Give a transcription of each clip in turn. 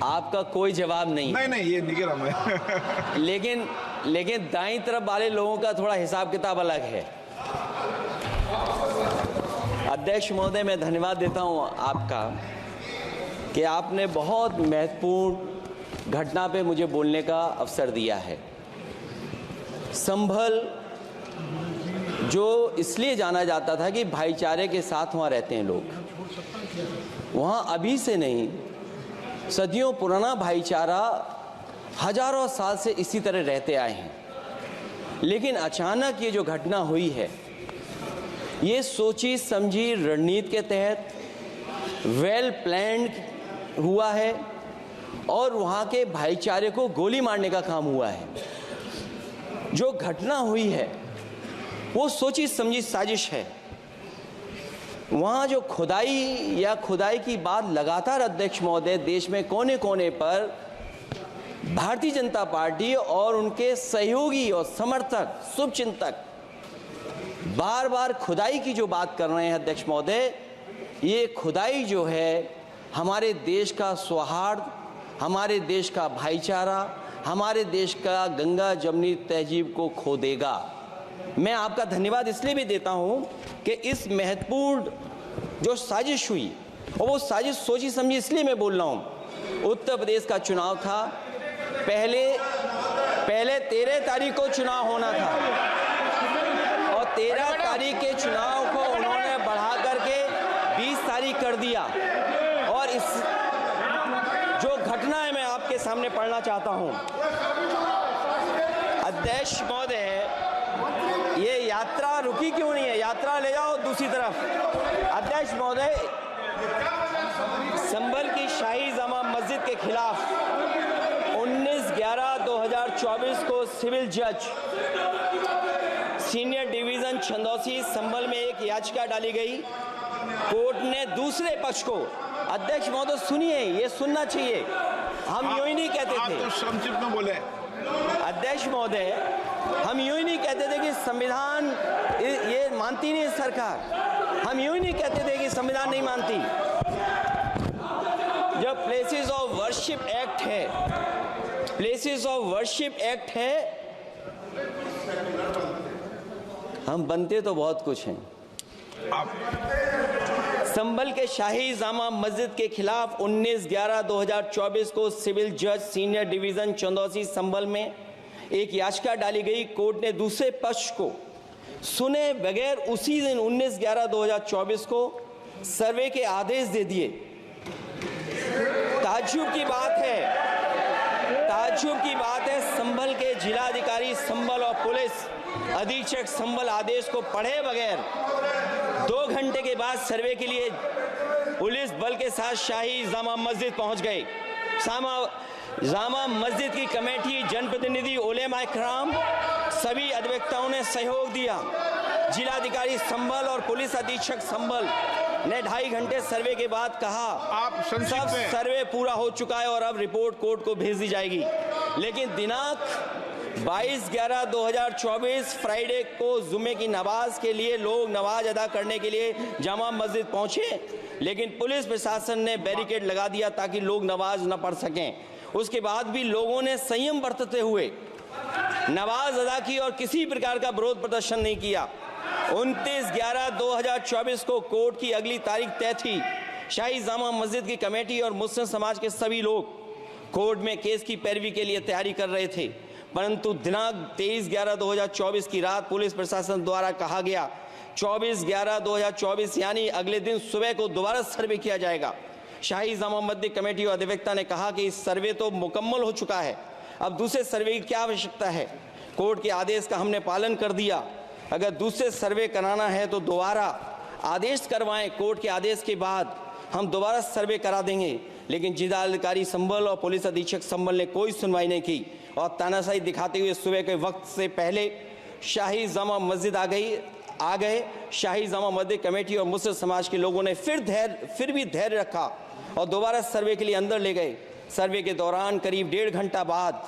आपका कोई जवाब नहीं। नहीं ये नहीं कह रहा मैं। लेकिन दाईं तरफ वाले लोगों का थोड़ा हिसाब किताब अलग है। अध्यक्ष महोदय, मैं धन्यवाद देता हूं आपका कि आपने बहुत महत्वपूर्ण घटना पे मुझे बोलने का अवसर दिया है। संभल जो इसलिए जाना जाता था कि भाईचारे के साथ वहाँ रहते हैं लोग, वहाँ अभी से नहीं, सदियों पुराना भाईचारा हजारों साल से इसी तरह रहते आए हैं। लेकिन अचानक ये जो घटना हुई है, ये सोची समझी रणनीति के तहत वेल प्लान्ड हुआ है और वहाँ के भाईचारे को गोली मारने का काम हुआ है। जो घटना हुई है वो सोची समझी साजिश है। वहाँ जो खुदाई की बात लगातार अध्यक्ष महोदय देश में कोने कोने पर भारतीय जनता पार्टी और उनके सहयोगी और समर्थक शुभचिंतक बार बार खुदाई की जो बात कर रहे हैं अध्यक्ष महोदय, ये खुदाई जो है हमारे देश का सौहार्द, हमारे देश का भाईचारा, हमारे देश का गंगा जमनी तहजीब को खो देगा। मैं आपका धन्यवाद इसलिए भी देता हूं कि इस महत्वपूर्ण जो साजिश हुई, और वो साजिश सोची समझी इसलिए मैं बोल रहा हूं। उत्तर प्रदेश का चुनाव था, पहले 13 तारीख को चुनाव होना था और 13 तारीख के चुनाव को उन्होंने बढ़ा करके 20 तारीख कर दिया। और इस जो घटना है मैं आपके सामने पढ़ना चाहता हूं। अध्यक्ष महोदय, ये यात्रा रुकी क्यों नहीं है? यात्रा ले जाओ दूसरी तरफ। अध्यक्ष महोदय, संभल की शाही जामा मस्जिद के खिलाफ 19/11/2024 को सिविल जज सीनियर डिवीजन छंदौसी संभल में एक याचिका डाली गई। कोर्ट ने दूसरे पक्ष को, अध्यक्ष महोदय सुनिए, ये सुनना चाहिए, हम यूं ही नहीं कहते थे। आप तो संक्षिप्त में बोले। अध्यक्ष महोदय, हम यूं ही नहीं कहते थे कि संविधान ये मानती नहीं सरकार, हम यूं ही नहीं कहते थे कि संविधान नहीं मानती। जब प्लेसेस ऑफ वर्शिप एक्ट है, प्लेसेस ऑफ वर्शिप एक्ट है, हम बनते तो बहुत कुछ हैं। संभल के शाही जामा मस्जिद के खिलाफ 19/11/2024 को सिविल जज सीनियर डिवीजन चंदौसी संभल में एक याचिका डाली गई। कोर्ट ने दूसरे पक्ष को सुने बगैर उसी दिन 19/11/2024 को सर्वे के आदेश दे दिए। ताज्जुब की बात है संभल के जिलाधिकारी संभल और पुलिस अधीक्षक संभल आदेश को पढ़े बगैर 2 घंटे के बाद सर्वे के लिए पुलिस बल के साथ शाही जामा मस्जिद पहुंच गए। जामा मस्जिद की कमेटी, जनप्रतिनिधि, उलेमा इकराम, सभी अधिवक्ताओं ने सहयोग दिया। जिलाधिकारी संभल और पुलिस अधीक्षक संभल ने 2.5 घंटे सर्वे के बाद कहा, आप सब सर्वे पूरा हो चुका है और अब रिपोर्ट कोर्ट को भेज दी जाएगी। लेकिन दिनांक 22/11/2024 फ्राइडे को जुमे की नमाज के लिए लोग नमाज अदा करने के लिए जामा मस्जिद पहुंचे, लेकिन पुलिस प्रशासन ने बैरिकेड लगा दिया ताकि लोग नमाज न पढ़ सकें। उसके बाद भी लोगों ने संयम बरतते हुए नमाज अदा की और किसी प्रकार का विरोध प्रदर्शन नहीं किया। 29/11/2024 को कोर्ट की अगली तारीख तय थी। शाही जामा मस्जिद की कमेटी और मुस्लिम समाज के सभी लोग कोर्ट में केस की पैरवी के लिए तैयारी कर रहे थे, परंतु दिनांक 23/11/2024 की रात पुलिस प्रशासन द्वारा कहा गया 24/11/2024 यानी अगले दिन सुबह को दोबारा सर्वे किया जाएगा। शाही जामा मस्जिद कमेटी और अधिवक्ता ने कहा कि इस सर्वे तो मुकम्मल हो चुका है, अब दूसरे सर्वे की क्या आवश्यकता है? कोर्ट के आदेश का हमने पालन कर दिया। अगर दूसरे सर्वे कराना है तो दोबारा आदेश करवाएं, कोर्ट के आदेश के बाद हम दोबारा सर्वे करा देंगे। लेकिन जिलाधिकारी संभल और पुलिस अधीक्षक संभल ने कोई सुनवाई नहीं की और तानाशाही दिखाते हुए सुबह के वक्त से पहले शाही जामा मस्जिद आ गए। शाही जामा मस्जिद कमेटी और मुस्लिम समाज के लोगों ने फिर भी धैर्य रखा और दोबारा सर्वे के लिए अंदर ले गए। सर्वे के दौरान करीब 1.5 घंटा बाद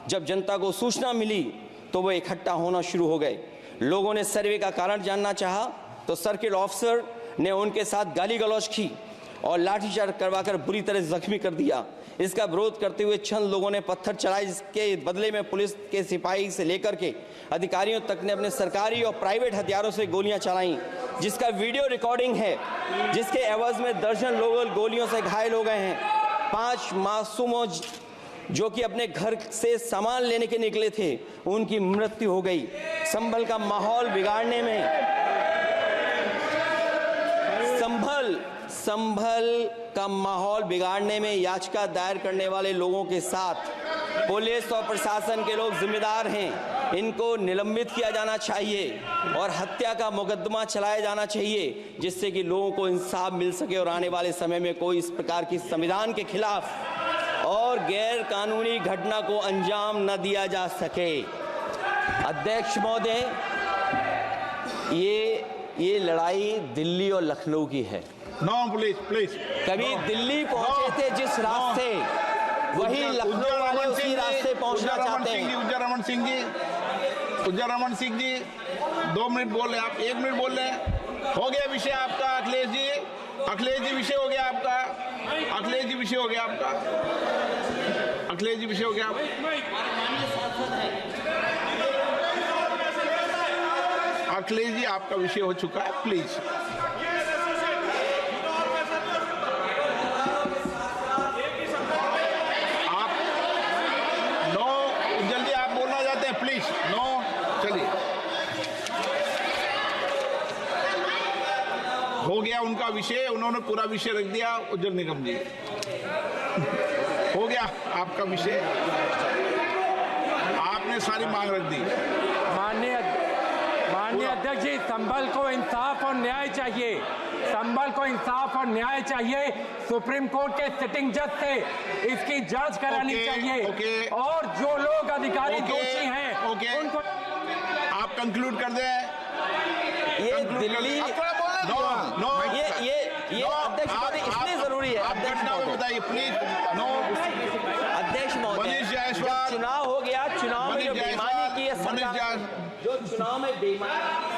जब जनता को सूचना मिली तो वो इकट्ठा होना शुरू हो गए। लोगों ने सर्वे का कारण जानना चाहा तो सर्किल ऑफिसर ने उनके साथ गाली गलौज की। और लाठीचार्ज करवाकर बुरी तरह जख्मी कर दिया। इसका विरोध करते हुए चंद लोगों ने पत्थर चलाए, जिसके बदले में पुलिस के सिपाही से लेकर के अधिकारियों तक ने अपने सरकारी और प्राइवेट हथियारों से गोलियां चलाईं, जिसका वीडियो रिकॉर्डिंग है, जिसके एवज में दर्जन लोग गोलियों से घायल हो गए हैं। 5 मासूमों जो कि अपने घर से सामान लेने के निकले थे, उनकी मृत्यु हो गई। संभल का माहौल बिगाड़ने में संभल का माहौल बिगाड़ने में याचिका दायर करने वाले लोगों के साथ पुलिस और प्रशासन के लोग जिम्मेदार हैं। इनको निलंबित किया जाना चाहिए और हत्या का मुकदमा चलाया जाना चाहिए, जिससे कि लोगों को इंसाफ मिल सके और आने वाले समय में कोई इस प्रकार की संविधान के खिलाफ और गैर कानूनी घटना को अंजाम न दिया जा सके। अध्यक्ष महोदय, ये लड़ाई दिल्ली और लखनऊ की है। No please. कभी दिल्ली पहुंचे थे जिस रास्ते, वही लखनऊ वाले उसी रास्ते पहुंचना चाहते हैं। उज्जर रमन सिंह जी 2 मिनट बोल रहे, आप 1 मिनट बोल रहे हैं। हो गया विषय आपका अखिलेश जी विषय हो गया आपका। अखिलेश जी विषय हो गया। अखिलेश जी आपका विषय हो चुका है, प्लीज। आप जल्दी आप बोलना चाहते हैं, प्लीज। चलिए, हो गया उनका विषय, उन्होंने पूरा विषय रख दिया। उज्जवल निगम जी, हो गया आपका विषय, आपने सारी मांग रख दी। माननीय अध्यक्ष जी, संभल को इंसाफ और न्याय चाहिए। संभल को इंसाफ और न्याय चाहिए। सुप्रीम कोर्ट के सिटिंग जज से इसकी जांच करानी चाहिए और जो लोग अधिकारी दोषी हैं उनको आप कंक्लूड कर दें। ये दिल्ली ये अध्यक्ष महोदय इसलिए जरूरी है। अध्यक्ष महोदय बताइए प्लीज। अध्यक्ष महोदय, चुनाव हो गया, चुनाव में जो बेईमानी की है सरकार, जो चुनाव में बेईमानी